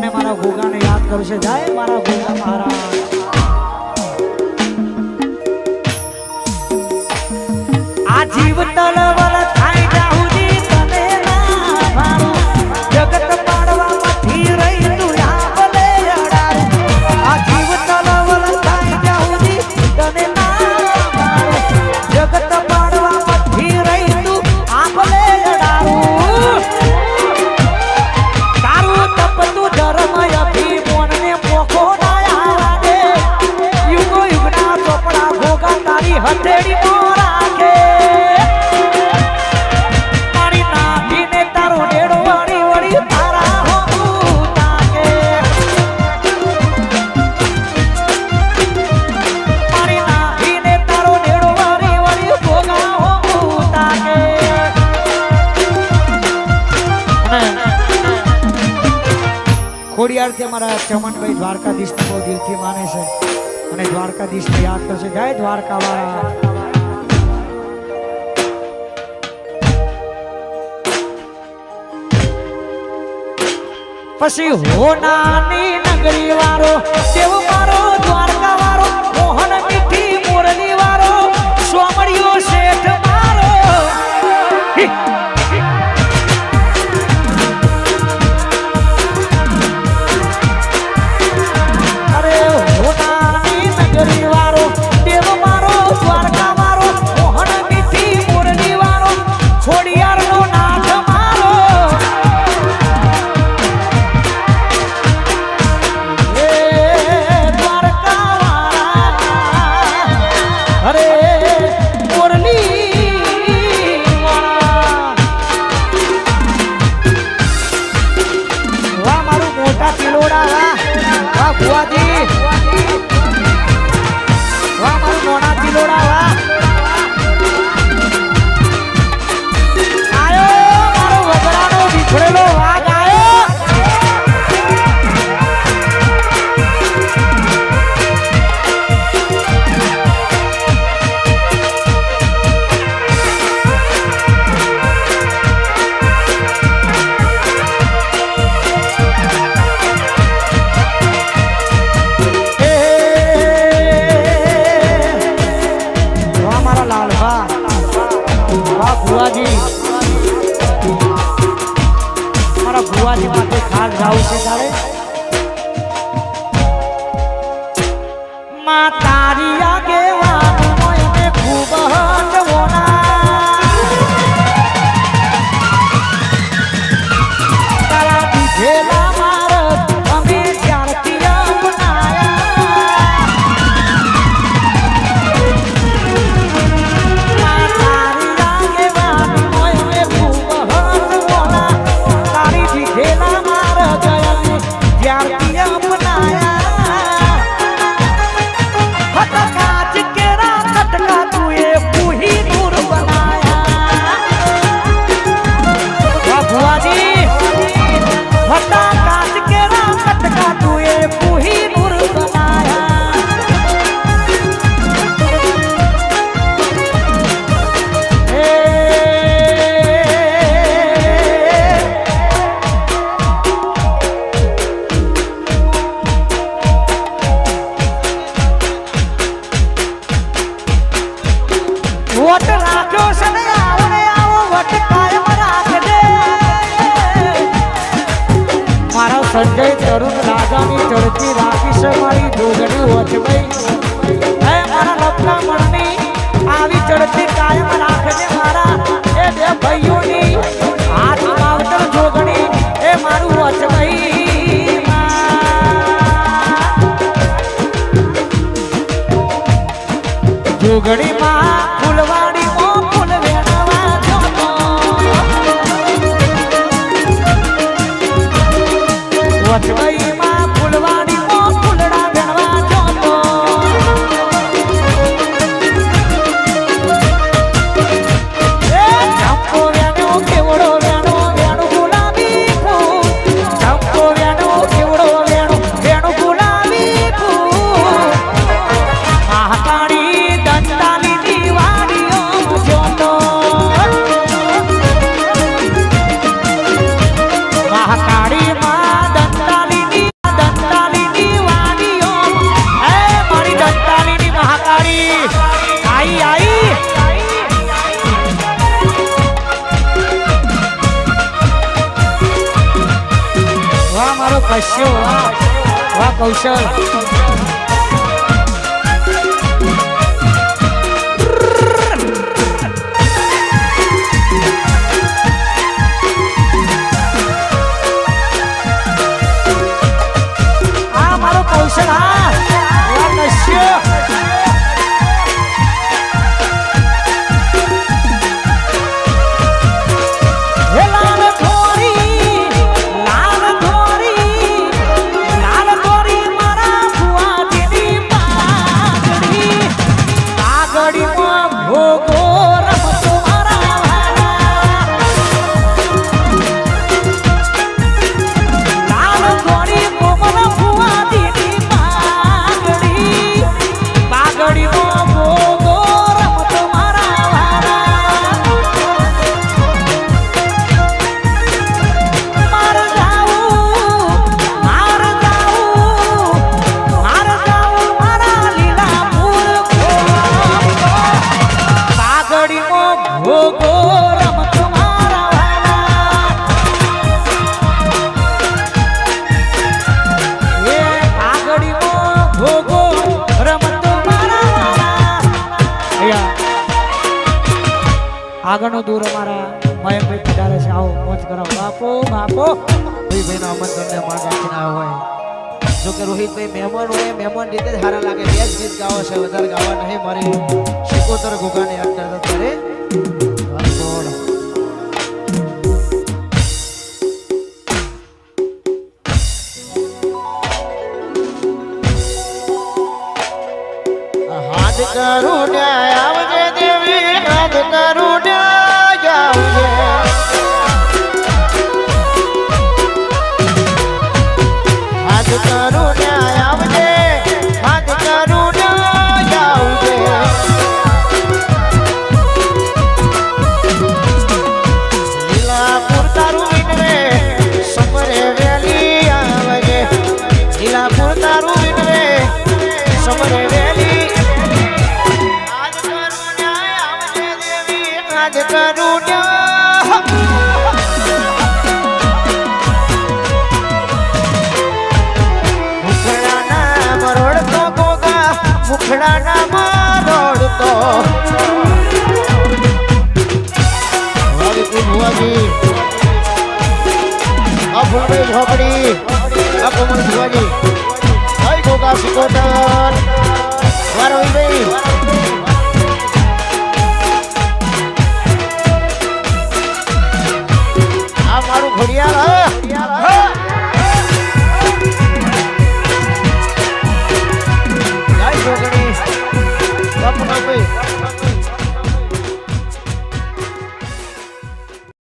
અને મારા ગોગાને યાદ કરું છે. જય મારા ગોગા મહારાજ. આ જીવ તલવર થાય જાહુજી તને ના ભાળું, જગત પાડવામાંથી રહી તું આંબલે અડારું. આ જીવ તલવર થાય જાહુજી તને ના ભાળું, જગત પાડવામાંથી રહી તું આંબલે અડારું. તારું તપતું ધર્મ અભિમાનને પોખો ના આવે, યુગો યુગના ચોપડા ભોગા તારી હથેળીમાં રાખે. મારી નાભીને તારો ડેડો વળી વળી તારા હોતું તાકે. મારી નાભીને તારો ડેડો વળી વળી ભોગા હોતું તાકે. ખોડિયાર થી અમારા ચમનભાઈ દ્વારકાધીશને બહુ દિલથી માને છે અને દ્વારકાધીશને યાદ કરશે. જય દ્વારકા વાળા. પછી હોનાની નગરી વાળો દેવ મારો દ્વારકા વાળો, મોહન મીઠી મોરલી વાળો, સોમળિયો શેઠ મારો. અરે હોનાની નગરી વાળો દેવ મારો દ્વારકા વાળો, મોહન મીઠી મોરલી વાળો, ખોડિયારનો નાથ મારો. એ દ્વારકા વાળા, અરે મોરલી વાળા. વાહ મારું મોટા પિલોડા, વાહ ભુવાજી, વાહ મારું નાના પિલોડા, વાહ. આયો મારો વગડાનો વિખરેલો વાઘ આયો. વાહ મારા લાલભા, વાહ ભુવાજી. મારા ભુવાજી માટે ખાસ જાવું છે તારે. માં તારી આગેવાનીમાં એને ખૂબ હંડવોના, તારા દીધેલા માર્ગ અમે ત્યારથી અપનાયા. માં તારી આગેવાનીમાં એને ખૂબ હંડવોના, તારી દીધેલા માર્ગ અમે ત્યારથી અપનાયા. કાચ કેરા કટકા તુએ પૂહી નૂર બનાયા. વાહ ભુવાજી, હતા કાચ કેરા કટકા તુએ પૂહી નૂર બનાયા. એ વટ રાખ્યો છે ને આવો ને આવો વટ કાયમ રાખજે. મારા સંજય તરુણ રાજાની ચડતી રાખી છે મારી જોગણી વચભાઈ. હે મારા લપના મણની આવી ચડતી કાયમ રાખજે. મારા એ બે ભાઈઓની હાથ માવતર જોગણી એ મારું વચભાઈ. જોગણીમાં ફૂલવાડીમાં ફૂલ વેણવા જોતો, વચવાઈમાં ફૂલવાડીમાં ફૂલડા વેણવા જોતો. એ ચંપો વેણ્યો કેવડો વેણો વેણું ગુલાબી ફૂલ, ચંપો વેણ્યો કેવડો વેણો વેણું ગુલાબી ફૂલ. મહાકાળી દંતાલી દીવાડીઓ જોતો, મહાકાળી માં દંતાલી વાહ મારો કશ્યો વાહ વાહ કૌશલ કૌશલ હા કશ્યો આગળનો દૂર અમારા મયંકભાઈ પધારે છે આવો મોજ કરાવો બાપો બાપો ભાઈના આમંત્રણને માન રાખીને આવ્યો હોય જો કે રોહિતભાઈ મહેમાન હોય મહેમાન રીતે જ સારા લાગે બે જ ગીત ગાવો છે વધારે ગાવા નહીં મારી શિકોતર ઘોઘાને યાદ કરતા ત્યારે હાથ કરું ન્યાય આવજે દેવી હાથ કરું ન્યાય આવજે હાથ કરું ન્યાય આવજે હાથ કરું ન્યાય આવજે લીલાપુર તારું વિનવે સમરે વેલી આવજે લીલાપુર તારું વિનવે સમરે વેલી મુખડાના મરોડતો ભુવાજી આ ફૂલભાઈ ઝોપડી આ કોમલ ભુવાજી ભાઈ ગોગા સિકોતર વારોઈ આ મારું ઘડિયાળ